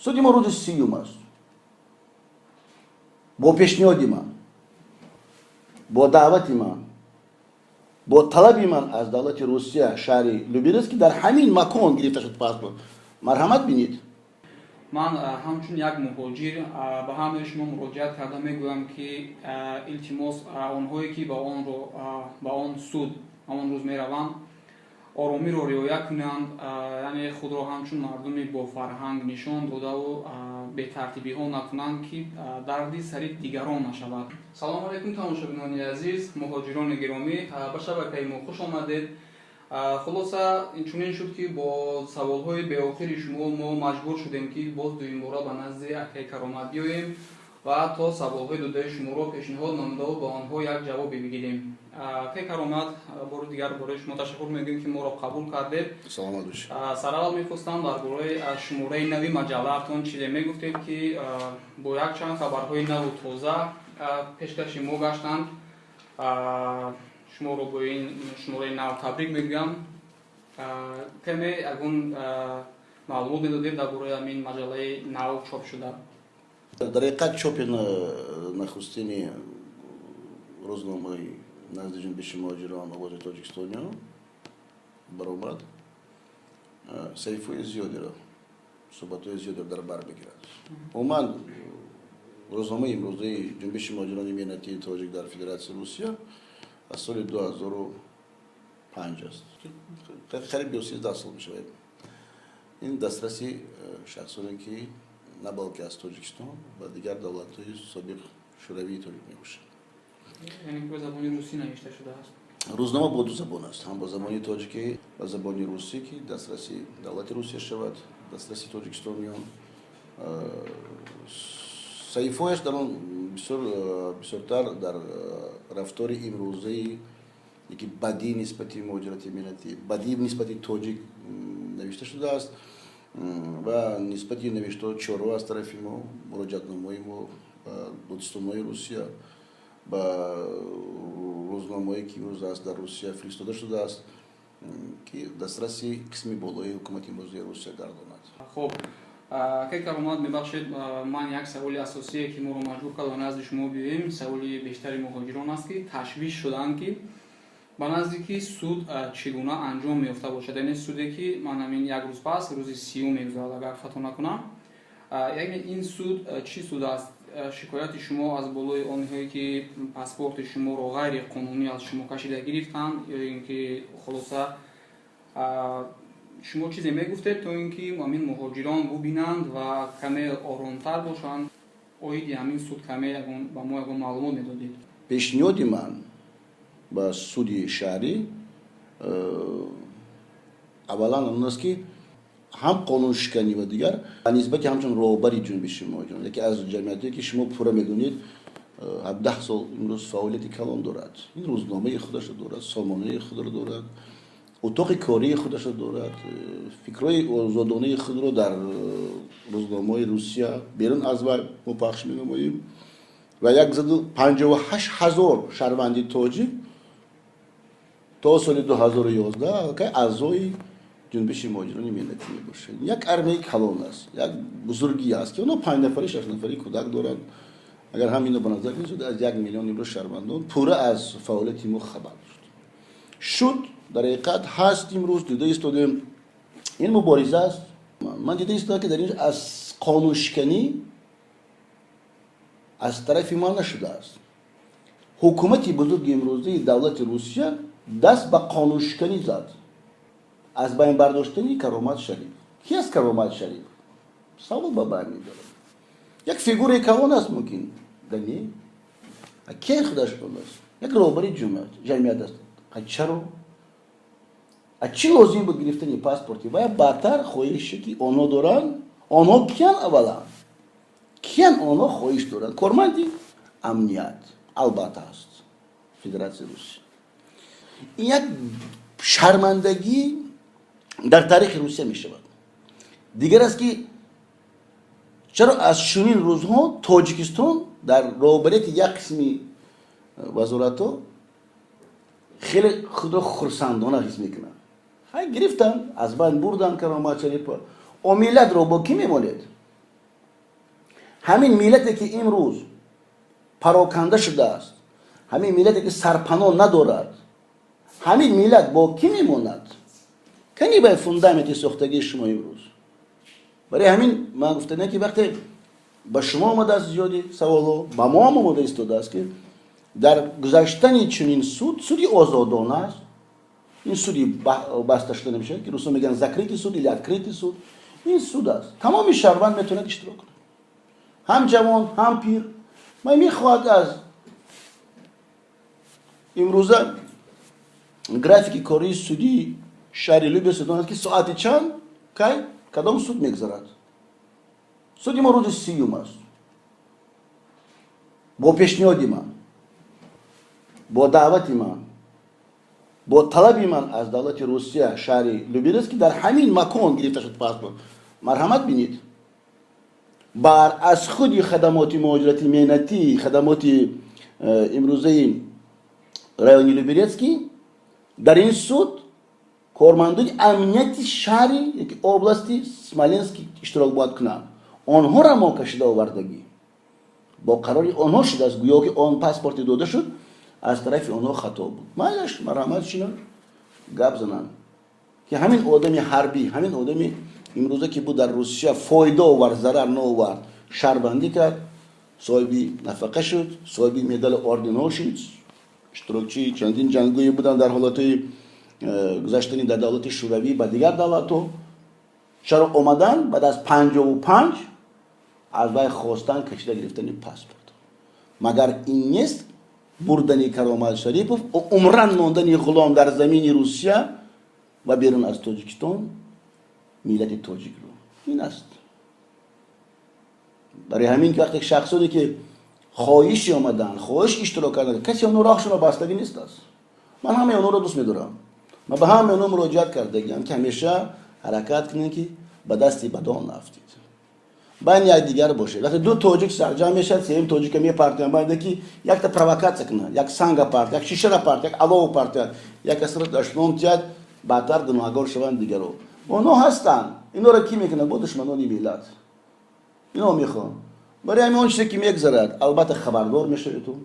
суди мо рӯзи сиюм аст. бо пешниҳоди ман, бо даъвати ман, бо талаби ман аз давлати Русия шаҳри Люберецк ки дар ҳамин макон гирифта шуд паспорт, марҳамат бинед. ман ҳамчун як муҳоҷир ба ҳамаи шумо муроҷиат карда мегӯям ки илтимос онҳое ки ба он суд ҳамон рӯз мераванд оромиро риоя кунанд, яъне худро ҳамчун мардуми бофарҳанг нишон додаву бетартибиҳо накунанд ки дарди сари дигарон нашавад. Салому алайкум тамошобинони азиз, муҳоҷирони гиромӣ, ба шабакаи мо хуш омадед. Хулоса инчунин шуд ки бо саволҳои беохири шумо мо маҷбур шудем ки боз дуюмбора ба назди Акай Каромат биёем ва то саволҳои додаи шуморо пешниҳод намудаву ба онҳо як ҷавобе бигирем. Акай Каромат, бори дигар бораи шумо ташаккур мегӯем ки моро қабул кардед. Саломат бошед. Сараввал мехостам дар бораи шумораи нави маҷаллаатон чизе мегуфтед ки бо якчанд хабарҳои наву тоза пешкаши мо гаштанд. шуморо бо ин шумораи нав табрик мегӯям. каме ягон маълумот медодед дар бораи ҳамин маҷаллаи нав чоп шуда? дар ҳақиқат чопи нахустини рӯзномаи назди ҷунбиши муҳоҷирон овози тоҷикистониё баромад саҳифаҳои зиёдеро суҳбатҳои зиёдеро дар бар мегирад. умуман рӯзномаи имрӯзаи ҷунбиши муҳоҷирони меҳнатии тоҷик дар Федератсияи Русия аз соли 2005 аст. қариб 13 сол мешавад. ин дастраси шахсоне ки на балки аз Тоҷикистон ва дигар давлатҳои собиқ шӯравии тоҷик мебошад. яъне ки ба забони русӣ навишта шудааст. рӯзнома бо ду забон аст, ҳам ба забони тоҷикӣ ва забони русӣ ки дастраси давлати Русия шавад, дастраси тоҷикистониён. саҳифаҳояш дар он бисёртар дар рафтори имрӯзаи яки бадии нисбати муҳоҷирати миллатӣ, бадии нисбати тоҷик навишта шудааст ва нисбати навиштаҳо чораҳо аз тарафи мо, муроҷиатномаҳои мо ба додистонҳои Русия, ба рӯзномаҳое ки имрӯз аст дар Русия фиристода шудааст ки дастраси қисми болои ҳукумати имрӯзаи Русия гардонад. хуб, Акай Каромат, мебахшед, ман як саволи асосие ки моро маҷбур кард ба назди шумо биёем, саволи бештари муҳоҷирон аст ки ташвиш шуданд ки ба наздики суд чӣ гуна анҷом меёфта бошад. Яъне суде ки ман ҳамин як рӯз пас рӯзи сиюм мегузарад агар хато накунам. Яъне ин суд чӣ суд аст? Шикояти шумо аз болои онҳое ки паспорти шуморо ғайриқонунӣ аз шумо кашида гирифтанд ё ин ки хулоса шумо чизе мегуфтед то ин ки ҳамин муҳоҷирон бубинанд ва каме оромтар бошанд? оиди ҳамин суд каме ба мо ягон маълумот медодед? пешниҳоди ман ба суди шаҳрӣ аввалан он аст ки ҳам қонуншиканӣ ва дигар ба нисбати ҳамчун роҳбари ҷунбиши муҳоҷирон, яке аз ҷамъиятое ки шумо пурра медонед 17 сол имрӯз фаъолияти калон дорад. ин рӯзномаи худашро дорад, сомонаи худро дорад, утоқи кории худашро дорад, фикрҳои озодонаи худро дар рӯзномаҳои Русия берун аз вай мо пахш менамоем ва 158 000 шаҳрванди тоҷик то соли 2011 аъзои ҷунбиши муҳоҷирони миллатӣ мебошад. як армияи калон аст, як бузургӣ аст ки онҳо 5 нафари 6 нафари кӯдак доранд. агар ҳамино ба назар гирифт аз 1 миллион имрӯз шаҳрвандон пурра аз фаъолияти мо хабар дошт. шуд дар ҳақиқат ҳаст. имрӯз дида истодем ин мубориза аст. ман дида истодам ки дар ин аз қонуншиканӣ аз тарафи ман нашудааст. ҳукумати бузурги имрӯзаи давлати Русия даст ба қонуншиканӣ зад аз байн бардоштани Каромат Шариф. ки аст Каромат Шариф? савол ба бар медорам. як фигураи калон аст мумкин дани ки худаш аст, як роҳбари ҷамъият аст. чаро чӣ лозим буд гирифтани паспорти ва баъдтар хоҳише ки онҳо доранд? онҳо киян? аввалан киян онҳо хоҳиш доранд? корманди амният албатта аст Федератсияи Русия. ин як шармандагӣ дар таърихи Русия мешавад. дигар аст ки чаро аз чунин рӯзҳо Тоҷикистон дар роҳбарияти як қисми вазоратҳо хеле худро хурсандона ҳис мекунанд. гирифтанд, аз байн бурданд Каромат Шарифа. миллатро бо кӣ мемонед? همین ملتی که امروز پراکنده شده است، همین ملتی که سرپناه ندارد، همین ملت با کی میموند؟ کنی به فوندامنت ساختگی شما امروز. برای همین من گفتم که وقتی به شما آمده است زیادی سوالو، با ما هم آمده ایستاده است که در گذشتن چنین سودی آزادانه است. این سودی بسته شده نمیشه که روسا میگن زکریتی سود یا ادکریتی سود. این سود است. تمام شهروند میتونه اشتراک کنه. هم جوان هم پیر. من میخواد از امروزه گرافیک کاری سودی شهری لوبیس داند که ساعت چند که کدام سود میگذرد. سودی ما روز 30 است. با پیشنهادی من، با دعوتی من، با طلبی من از دولت روسیه شهری لوبیرس که در همین مکان گرفته شد پاسپورت، مرحمت بینید. بر از خودی خدمات مهاجرتی مهنتی، خدمات امروزه رایونی لوبیرسکی در این سود کارمندان امنیتی شهری یک اوبلاستی سمالنسکی اشتراک باید کنند. آنها را ما کشیده آوردگی با قراری آنها شده است، گویا که آن پاسپورت داده شد از طرف آنها خطا بود. مایلش مرحمت شینن گپ زنن که همین آدمی حربی، همین آدمی امروزه که بود در روسیه فایده آورد ضرر نآورد، شهربندی کرد، صاحبی نفقه شد، صاحبی مدال آردینال شد، اشتراکچی چندین جنگجوی بودن در حالت گذشتنی در دولت شوروی و دیگر دولت‌ها. چرا اومدن بعد از 55 از وی خواستن کشیده گرفتن پاسپورت؟ مگر این نیست بردن کرامت شریفوف و عمران ماندن غلام در زمین روسیه و بیرون از تاجیکستان ملت تاجیک رو؟ این است. برای همین که وقتی شخصانی که خواهشی آمدن، خواهش اشتراک کردن، کسی اونو راهشون رو بستگی نیست است. من همه اونو رو دوست می‌دارم. من به همه اونو مراجعت کردم که همیشه حرکت کنید که به دستی بدان نفتید. باید یک دیگر باشه. وقتی دو تاجیک سرجم میشد، سیم تاجیک می پارتیان باید که یک تا پرووکاسیون کنه، یک سانگ پارت، یک شیشه پارت، یک الاو پارت، یک اصرار دشمن تیاد باتر دنواگور شوند دیگرو. اونو هستن. اینا رو کی میکنه؟ با دشمنانی ملت. اینا میخوان. برای همین اون چیزی که میگذرد البته خبردار میشه تو.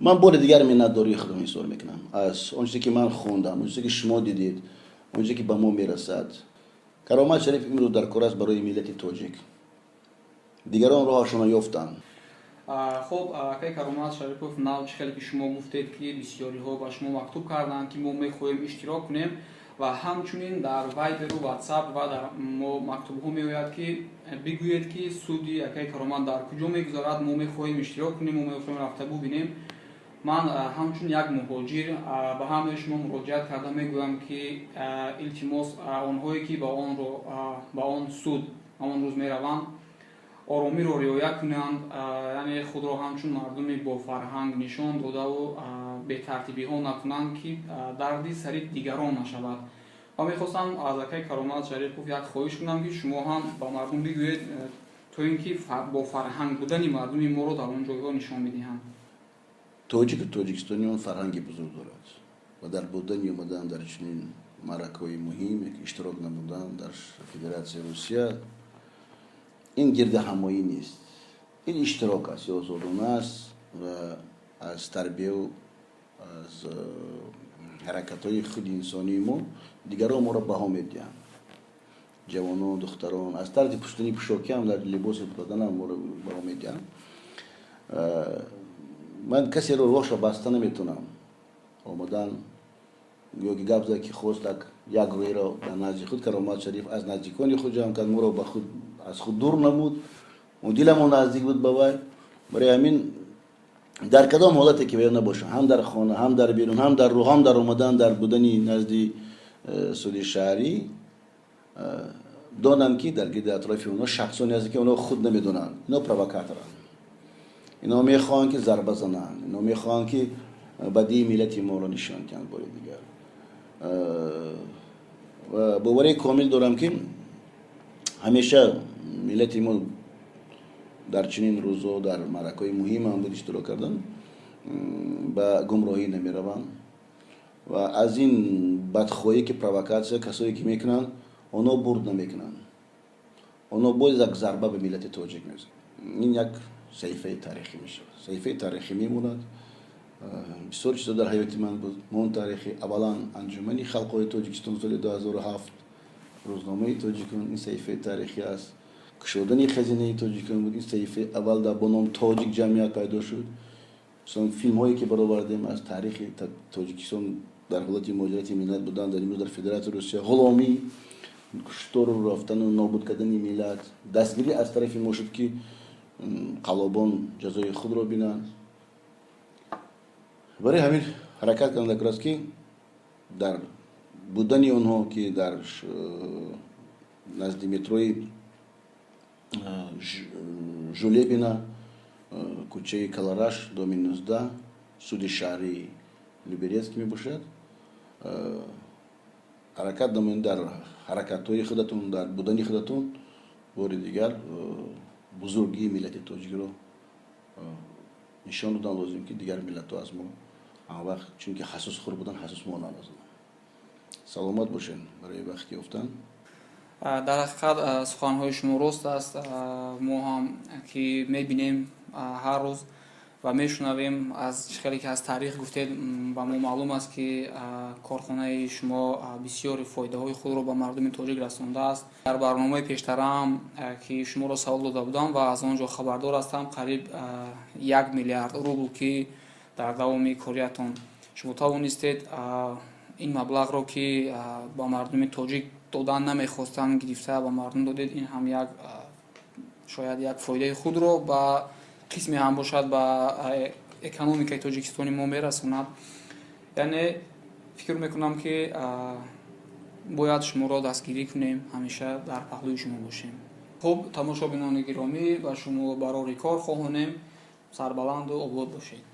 من بار دیگر منتداری خودم ایثار میکنم از اون چیزی که من خوندم، اون چیزی که شما دیدید، اون چیزی که به ما میرسد. کرامت شریف امروز در کار است برای ملت تاجیک. دیگران راهشون یافتن. خب آقای کرامت شریفوف نوچ خیلی که شما گفتید که بسیاری ها با شما مکتوب کردن که ما میخواهیم اشتراک کنیم و همچنین در وایبر و واتساپ و در ما مکتوب ها میآید که بگویید که سودی آقای کرامت در کجا میگذارد، ما میخواهیم اشتراک کنیم، ما میخواهیم رفته ببینیم. من همچون یک مهاجر به همه شما مراجعت کردم، میگویم که التماس آنهایی که با آن سود آن روز میروند آرامی را رعایت کنند، یعنی خود را همچون مردمی با فرهنگ نشان داده و به ترتیبی ها نکنند که دردی سر دیگران نشود. و میخواستم از آقای کرامت شریفوف یک خواهش کنم که شما هم با مردم بگویید تا اینکه با فرهنگ بودن مردم ما را در اون جایگاه نشان میدهند. تاجیکستانی اون فرهنگی بزرگ دارد و در بودن اومدن در چنین معرکه‌های مهم که اشتراک نمودن در فدراسیون روسیه، این گرد همایی نیست. این اشتراک است یا آزادانه است و از تربیه و از حرکت‌های خود انسانی ما دیگران ما را بها میدهند. جوانان، دختران از طرز پوشیدن پوشاکی هم در لباس بدن هم ما را بها میدهند. من کسی رو راهش را بسته نمیتونم. آمدن یا که گپ زد که خواست یک روی را در نزدیک خود کرامت شریف از نزدیکان خود جمع کرد، ما را به خود از خود دور نمود و دلمون نزدیک بود به وی. برای همین در کدام حالتی که بیان نباشه، هم در خانه، هم در بیرون، هم در راه، هم در اومدن در بودنی نزدی سودی شهری، دانن که در گرد اطراف اونا شخصانی هست که اونا خود نمیدونن، اینا پرووکاتورن. اینا میخوان که ضربه زنن، اینا میخوان که بدی ملت ما را نشان دهند. برای دیگر و باوری کامل دارم که همیشه ملت ما در چنین روزا در معرکه‌های مهم هم بود اشتراک کردن، به گمراهی نمیروند و از این بدخواهی که پرووکاسیون کسایی که میکنن اونا برد نمیکنن، اونا باز یک ضربه به ملت تاجیک میزنن. این یک صحیفه تاریخی میشه. صحیفه تاریخی میموند. بسیار چیزا در حیات من بود. من تاریخی اولا انجمنی خلقای تاجیکستان سال 2007 روزنامه تاجیکان این صحیفه تاریخی است. کشودن خزینه تاجیکان بود. این صحیفه اول در بنام تاجیک جمعیت پیدا شد. مثلا فیلم هایی که برآوردیم از تاریخ تاجیکستان در حالت مهاجرت ملت بودن در امروز در فدراسیون روسیه غلامی کشتار و رفتن و نابود کردن ملت دستگیری از طرف ما شد که قلابان جزای خود را بینند. برای همین حرکت کردن است که در بودن آنها که در نزد متروی ژولبینا کوچه کلاراش دومین 19 سود شهری لیبریسک می باشد. حرکت دامن در حرکت‌های خودتون در بودن خودتون بار دیگر بزرگی ملت تاجیک رو نشان دادن لازم که دیگر ملت‌ها از ما آن وقت چون که حساس خور بودن حساس ما نلازم. سلامت باشین برای وقتی افتن. در حقیقت سخن‌های شما راست است. ما هم که می‌بینیم هر روز و میشنویم از خیلی که از تاریخ گفتید با ما معلوم است که کارخانه شما بسیار فایده های خود را به مردم تاجیک رسانده است. در برنامه پیشتر هم که شما را سوال داده بودم و از آنجا خبردار هستم قریب 1 میلیارد روبل که در دوام کاریتان شما توانستید این مبلغ را که با مردم تاجیک دادن نمیخواستند گرفته با مردم دادید. این هم یک شاید یک فایده خود را با قسمی هم باشد با اکونومیکای تاجیکستانی ما میرسوند. یعنی فکر میکنم که باید شما را دستگیری کنیم، همیشه در پهلوی شما باشیم. خب تماشابینان گرامی و شما برای کار خواهانیم سربلند و آباد باشید.